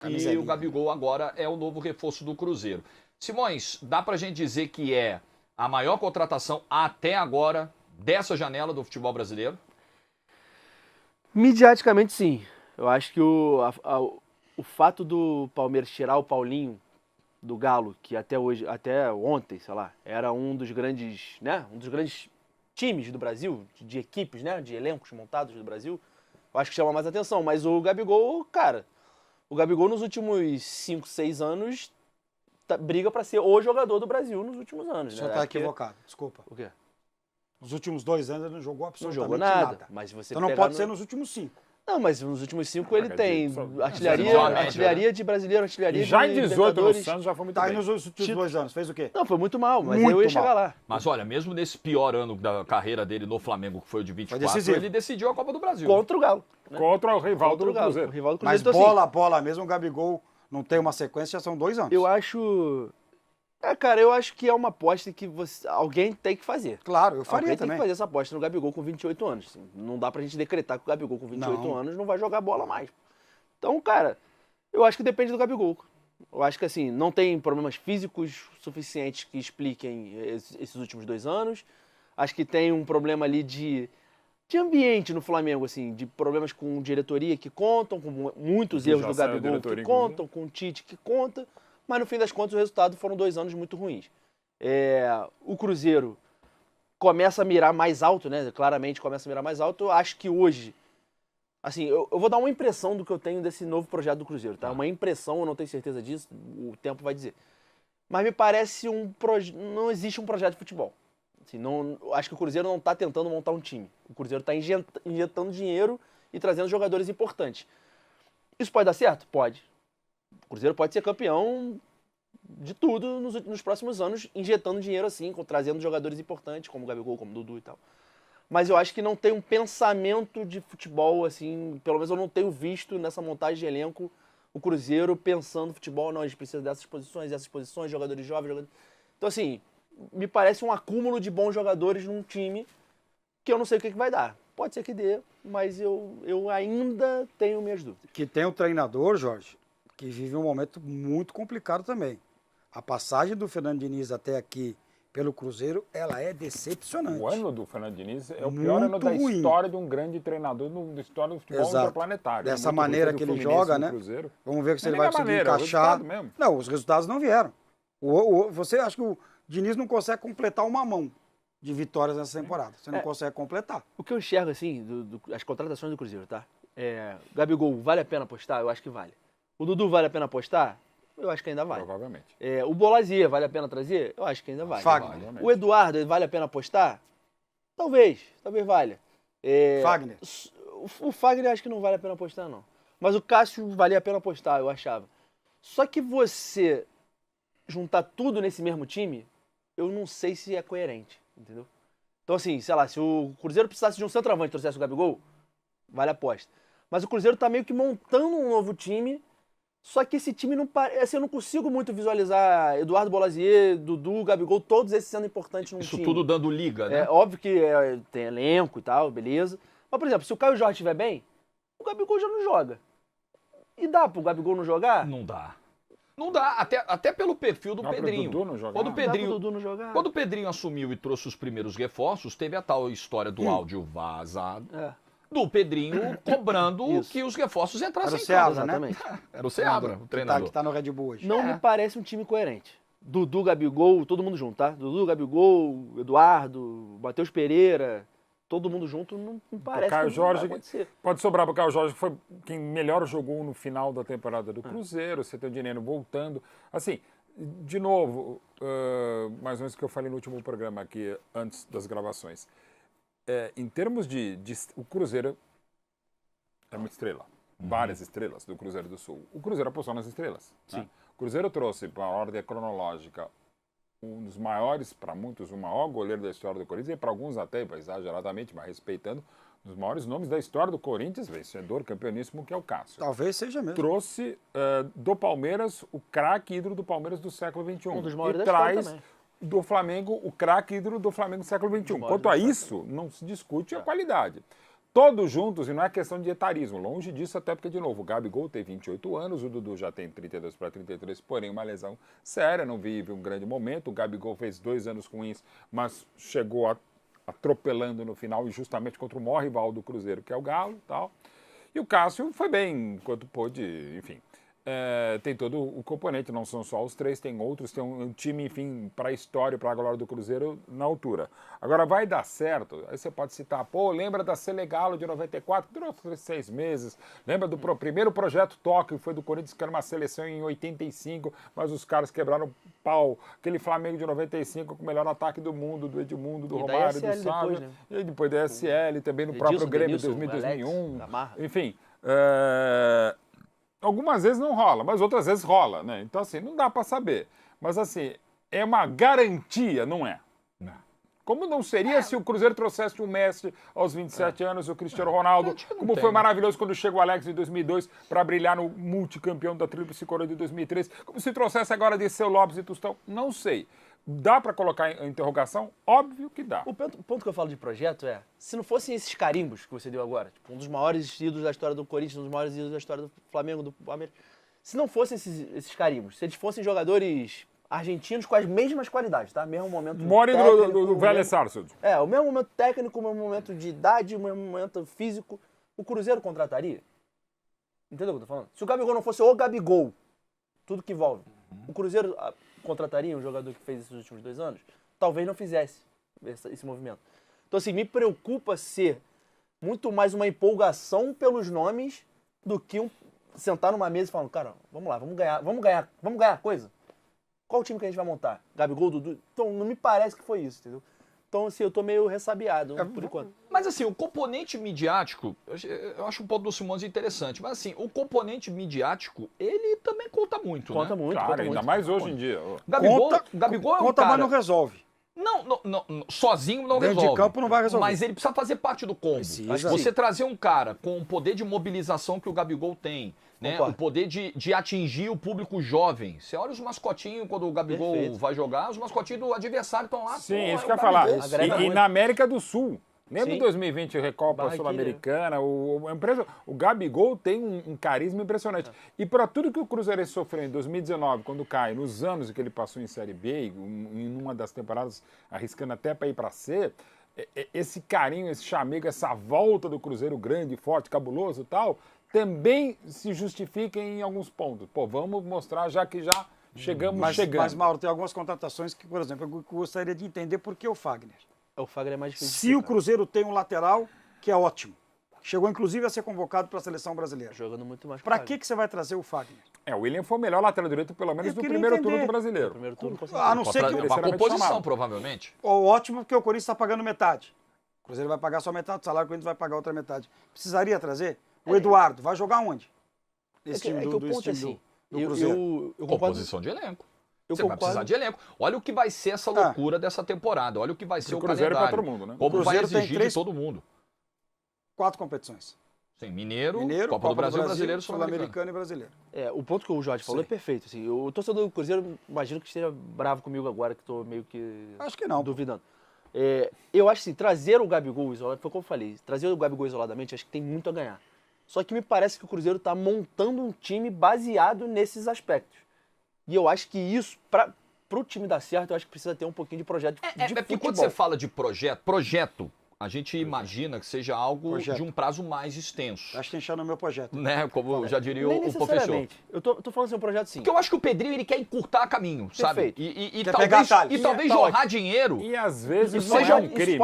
e o Gabigol agora é o novo reforço do Cruzeiro. Simões, dá pra gente dizer que é a maior contratação até agora dessa janela do futebol brasileiro? Midiaticamente, sim. Eu acho que o fato do Palmeiras tirar o Paulinho do Galo, que até hoje, até ontem, sei lá, era um dos grandes, né? Um dos grandes times do Brasil, de equipes, né? De elencos montados do Brasil. Eu acho que chama mais atenção. Mas o Gabigol, cara, o Gabigol nos últimos 5, 6 anos briga pra ser o jogador do Brasil nos últimos anos. O senhor tá equivocado, desculpa. O quê? Nos últimos 2 anos ele não jogou absolutamente Não jogou nada. Mas você então não pode ser nos últimos 5. Não, mas nos últimos 5 ele tem artilharia de brasileiro, artilharia de já em 18 no Santos já foi muito bem. Tá aí nos últimos 2 anos, fez o quê? Não, foi muito mal, mas muito eu ia chegar lá. Mas olha, mesmo nesse pior ano da carreira dele no Flamengo, que foi o de 24, ele decidiu a Copa do Brasil. Contra o Galo. Né? Contra o rival do Cruzeiro. O rival do Mas Cruzeiro. Então, bola mesmo, o Gabigol não tem uma sequência, já são 2 anos. Eu acho... cara, eu acho que é uma aposta que alguém tem que fazer. Claro, eu faria alguém também. Tem que fazer essa aposta no Gabigol com 28 anos. Assim. Não dá pra gente decretar que o Gabigol com 28 anos não vai jogar bola mais. Então, cara, eu acho que depende do Gabigol. Eu acho que, assim, não tem problemas físicos suficientes que expliquem esses últimos 2 anos. Acho que tem um problema ali de ambiente no Flamengo, assim, de problemas com diretoria que contam, com muitos erros do Gabigol que contam, com o Tite que conta. Mas no fim das contas o resultado foram 2 anos muito ruins. O Cruzeiro começa a mirar mais alto, né? Claramente começa a mirar mais alto. Eu acho que hoje, assim, eu vou dar uma impressão do que eu tenho desse novo projeto do Cruzeiro, tá? Uma impressão, eu não tenho certeza disso, o tempo vai dizer. Mas me parece não existe um projeto de futebol. Assim, acho que o Cruzeiro não está tentando montar um time. O Cruzeiro está injetando dinheiro e trazendo jogadores importantes. Isso pode dar certo? Pode. O Cruzeiro pode ser campeão de tudo nos próximos anos, injetando dinheiro assim, trazendo jogadores importantes, como o Gabigol, como o Dudu e tal. Mas eu acho que não tem um pensamento de futebol, assim, pelo menos eu não tenho visto nessa montagem de elenco o Cruzeiro pensando futebol, não, a gente precisa dessas posições, jogadores jovens, Então, assim, me parece um acúmulo de bons jogadores num time que eu não sei o que vai dar. Pode ser que dê, mas eu ainda tenho minhas dúvidas. Que tem o treinador, Jorge, que vive um momento muito complicado também. A passagem do Fernando Diniz até aqui pelo Cruzeiro, ela é decepcionante. O ano do Fernando Diniz é o pior ano da história de um grande treinador, da história do futebol interplanetário. Dessa maneira que ele joga, né? Cruzeiro. Vamos ver se ele vai conseguir encaixar. Não, os resultados não vieram. Você acha que o Diniz não consegue completar uma mão de vitórias nessa temporada. Você não consegue completar. O que eu enxergo, assim, as contratações do Cruzeiro, tá? Gabigol, vale a pena apostar? Eu acho que vale. O Dudu vale a pena apostar? Eu acho que ainda vale. Provavelmente. O Bolasie vale a pena trazer? Eu acho que ainda vale. Fagner. O Eduardo vale a pena apostar? Talvez valha. Fagner. O Fagner acho que não vale a pena apostar, não. Mas o Cássio valia a pena apostar, eu achava. Só que você juntar tudo nesse mesmo time, eu não sei se é coerente, entendeu? Então, assim, sei lá, se o Cruzeiro precisasse de um centroavante e trouxesse o Gabigol, vale a aposta. Mas o Cruzeiro tá meio que montando um novo time. Só que esse time não parece. Eu não consigo muito visualizar Eduardo Bolasie, Dudu, Gabigol, todos esses sendo importantes num time. Isso tudo dando liga, né? É óbvio que tem elenco e tal, beleza. Mas, por exemplo, se o Caio Jorge estiver bem, o Gabigol já não joga. E dá pro Gabigol não jogar? Não dá. Não dá, até pelo perfil do Pedrinho. Dudu não jogar. Quando o Pedrinho assumiu e trouxe os primeiros reforços, teve a tal história do áudio vazado. Do Pedrinho cobrando que os reforços entrassem em campo. Né? Era o Seabra, o treinador. Que tá no Red Bull hoje. Não me parece um time coerente. Dudu, Gabigol, todo mundo junto, tá? Dudu, Gabigol, Eduardo, Matheus Pereira, todo mundo junto, não me parece. O Caio Jorge, pode sobrar para o Caio Jorge, que foi quem melhor jogou no final da temporada do Cruzeiro, você tem o dinheiro voltando. Assim, de novo, mais ou menos o que eu falei no último programa aqui, antes das gravações. Em termos o Cruzeiro é uma estrela. Várias estrelas do Cruzeiro do Sul. O Cruzeiro apostou nas estrelas. Sim. Né? O Cruzeiro trouxe, para a ordem cronológica, um dos maiores, para muitos, o maior goleiro da história do Corinthians, e para alguns até, exageradamente, mas respeitando, um dos maiores nomes da história do Corinthians, vencedor, campeoníssimo, que é o Cássio. Talvez seja mesmo. Trouxe do Palmeiras o craque ídolo do Palmeiras do século XXI. Um dos maiores e da história traz também. Do Flamengo, o craque ídolo do Flamengo do século XXI. Quanto a isso, não se discute a qualidade. todos juntos, e não é questão de etarismo, longe disso, até porque, de novo, o Gabigol tem 28 anos, o Dudu já tem 32 para 33, porém uma lesão séria, não vive um grande momento. O Gabigol fez 2 anos ruins, mas chegou atropelando no final, e justamente contra o maior rival do Cruzeiro, que é o Galo e tal. E o Cássio foi bem enquanto pôde, enfim. Tem todo o componente, não são só os 3, tem outros, tem um time, enfim, para a história, para a glória do Cruzeiro na altura. Agora, vai dar certo? Aí você pode citar, lembra da Selegalo de 94, que durou 6 meses, lembra do primeiro projeto Tóquio, que foi do Corinthians, que era uma seleção em 85, mas os caras quebraram o pau, aquele Flamengo de 95 com o melhor ataque do mundo, do Edmundo, do Romário, do Sávio, né? E depois da SL, também no próprio Grêmio de 2001, enfim... Algumas vezes não rola, mas outras vezes rola, né? Então, assim, não dá para saber. Mas, assim, é uma garantia, não é? Não. Como não seria se o Cruzeiro trouxesse o Messi aos 27 anos, o Cristiano Ronaldo, como foi maravilhoso quando chegou o Alex em 2002 para brilhar no multicampeão da Tríplice Coroa de 2003, como se trouxesse agora Dirceu Lopes e Tostão, não sei. Dá para colocar em interrogação? Óbvio que dá. O ponto que eu falo de projeto é, se não fossem esses carimbos que você deu agora, tipo, um dos maiores ídolos da história do Corinthians, um dos maiores ídolos da história do Flamengo, do Palmeiras, se não fossem esses carimbos, se eles fossem jogadores argentinos com as mesmas qualidades, tá? Mesmo momento Mori do Vélez Sarsfield. O mesmo momento técnico, o mesmo momento de idade, o mesmo momento físico, o Cruzeiro contrataria? Entendeu o que eu tô falando? Se o Gabigol não fosse o Gabigol, tudo que envolve, o Cruzeiro contrataria um jogador que fez isso nos últimos 2 anos? Talvez não fizesse esse movimento. Então, assim, me preocupa ser muito mais uma empolgação pelos nomes do que sentar numa mesa e falar, cara, vamos lá, vamos ganhar coisa. Qual o time que a gente vai montar? Gabigol, Dudu? Então, não me parece que foi isso, entendeu? Então, assim, eu tô meio ressabiado, por enquanto. Mas, assim, o componente midiático, eu acho um ponto do Simões interessante, mas, assim, o componente midiático, ele também conta muito, Conta né? muito, claro, conta ainda muito. mais hoje em dia. Gabigol é um conta, cara... mas não resolve. Não, sozinho não Dentro resolve. de campo não vai resolver. Mas ele precisa fazer parte do combo. Você trazer um cara com o poder de mobilização que o Gabigol tem, né? O poder de atingir o público jovem. Você olha os mascotinhos quando o Gabigol vai jogar, os mascotinhos do adversário estão lá. Sim, isso que eu ia falar. E na América do Sul. Lembra em 2020 a Recopa Sul-Americana? O Gabigol tem um carisma impressionante. E para tudo que o Cruzeiro sofreu em 2019, quando cai, nos anos que ele passou em Série B, em uma das temporadas arriscando até para ir para C, esse carinho, esse chamego, essa volta do Cruzeiro grande, forte, cabuloso e tal, também se justifica em alguns pontos. Vamos mostrar já que já chegamos. Mas, Mauro, tem algumas contratações que, por exemplo, eu gostaria de entender por que o Fagner. O Fagner é mais difícil. Se o Cruzeiro tem um lateral, que é ótimo. Chegou, inclusive, a ser convocado para a seleção brasileira. Jogando muito mais. Para que você vai trazer o Fagner? O William foi o melhor lateral direito, pelo menos, no primeiro turno do brasileiro. Primeiro turno, a não ser que uma composição, provavelmente. Ótimo, porque o Corinthians está pagando metade. O Cruzeiro vai pagar só metade do salário, o Corinthians vai pagar outra metade. Precisaria trazer? O Eduardo vai jogar onde? Esse time do Cruzeiro. Composição de elenco. Você vai precisar de elenco. Olha o que vai ser essa loucura dessa temporada. Olha o que vai ser o Cruzeiro calendário. Para todo mundo, né? Como vai exigir de todo mundo. 4 competições. Sim, Mineiro, Copa do Brasil, Brasileiro, Sul-Americano e Brasileiro. O ponto que o Jorge falou é perfeito. Assim, o torcedor do Cruzeiro, imagino que esteja bravo comigo agora, que estou meio que... Acho que não. Duvidando. Eu acho assim, trazer o Gabigol isolado, foi como eu falei, trazer o Gabigol isoladamente, acho que tem muito a ganhar. Só que me parece que o Cruzeiro está montando um time baseado nesses aspectos. E eu acho que isso, para o time dar certo, eu acho que precisa ter um pouquinho de projeto de futebol. Porque quando você fala de projeto, a gente imagina que seja algo de um prazo mais extenso. Acho que enxer no meu projeto. Né? Como já diria Nem o professor. Eu tô falando assim, um projeto sim. Porque eu acho que o Pedrinho ele quer encurtar caminho, sabe? Perfeito. E talvez jorrar dinheiro. E às vezes isso seja um crime.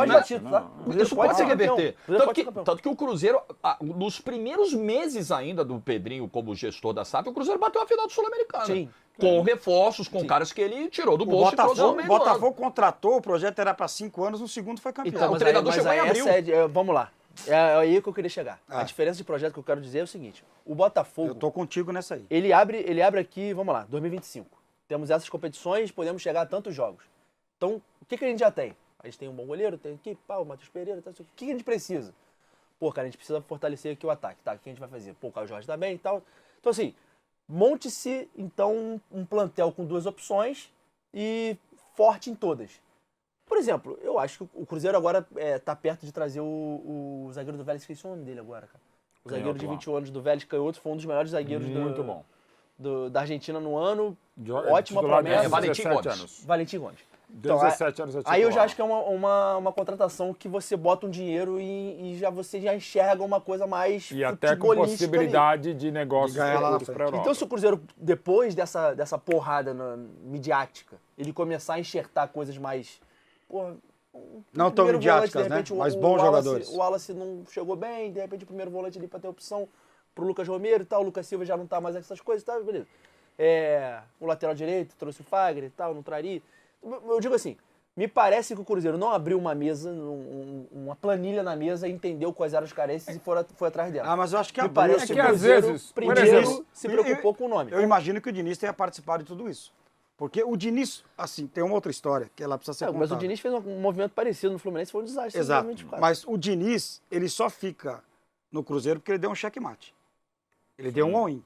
Isso pode se reverter. Tanto que o Cruzeiro, nos primeiros meses ainda do Pedrinho como gestor da SAF, o Cruzeiro bateu a final do Sul-Americano. Sim. Com reforços, com caras que ele tirou do bolso e trouxe no meio do ano. O Botafogo contratou, o projeto era para 5 anos, no segundo foi campeão. Então, o treinador chegou em abril. Vamos lá. É aí que eu queria chegar. A diferença de projeto que eu quero dizer é o seguinte. O Botafogo... Eu tô contigo nessa aí. Ele abre aqui, vamos lá, 2025. Temos essas competições, podemos chegar a tantos jogos. Então, o que a gente já tem? A gente tem um bom goleiro, tem aqui, o Matheus Pereira, o que a gente precisa? Cara, a gente precisa fortalecer aqui o ataque, tá? O que a gente vai fazer? O Caio Jorge também e tal. Então, assim... Monte-se, então, um plantel com 2 opções e forte em todas. Por exemplo, eu acho que o Cruzeiro agora tá perto de trazer o zagueiro do Vélez, esqueci o nome dele agora, cara. O zagueiro de 21 anos do Vélez, Canhoto, foi um dos melhores zagueiros Muito bom. Da Argentina no ano. Ótima promessa. Valentim Gomes. 17 anos aí eu já acho que é uma contratação que você bota um dinheiro e você já enxerga uma coisa mais e até com possibilidade ali. De negócios para a Europa. Então se o Cruzeiro, depois dessa porrada midiática, ele começar a enxertar coisas mais... não tão midiáticas, né? Mas bons jogadores. O Wallace não chegou bem, de repente o primeiro volante ali para ter opção pro Lucas Romero e tal, o Lucas Silva já não tá mais essas coisas e tal, beleza. O lateral direito trouxe o Fagner e tal, não traria. Eu digo assim, me parece que o Cruzeiro não abriu uma mesa, uma planilha na mesa e entendeu quais eram as carências e foi atrás dela. Mas eu acho que me parece que às vezes primeiro se preocupou com o nome. Eu imagino que o Diniz tenha participado de tudo isso. Porque o Diniz, assim, tem uma outra história que ela precisa ser contada. Mas o Diniz fez um movimento parecido no Fluminense, foi um desastre. Exato, mas o Diniz, ele só fica no Cruzeiro porque ele deu um checkmate. Ele deu um all-in.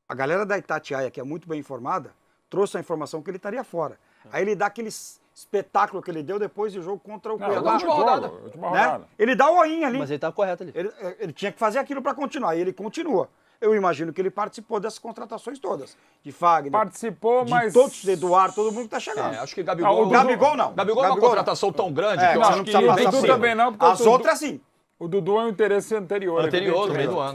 A galera da Itatiaia, que é muito bem informada, trouxe a informação que ele estaria fora. Aí ele dá aquele espetáculo que ele deu depois do jogo contra o Cuiabá. Última rodada. Né? Ele dá o all-in ali. Mas ele tá correto ali. Ele tinha que fazer aquilo para continuar, e ele continua. Eu imagino que ele participou dessas contratações todas. De Fagner. Participou, mas... De todos, de Eduardo, todo mundo que tá chegando. Acho que Gabigol... Gabigol não. Gabigol é uma contratação tão grande que eu acho que... O Dudu também não, porque as outras sim. O Dudu é um interesse anterior. Anterior, no meio do ano.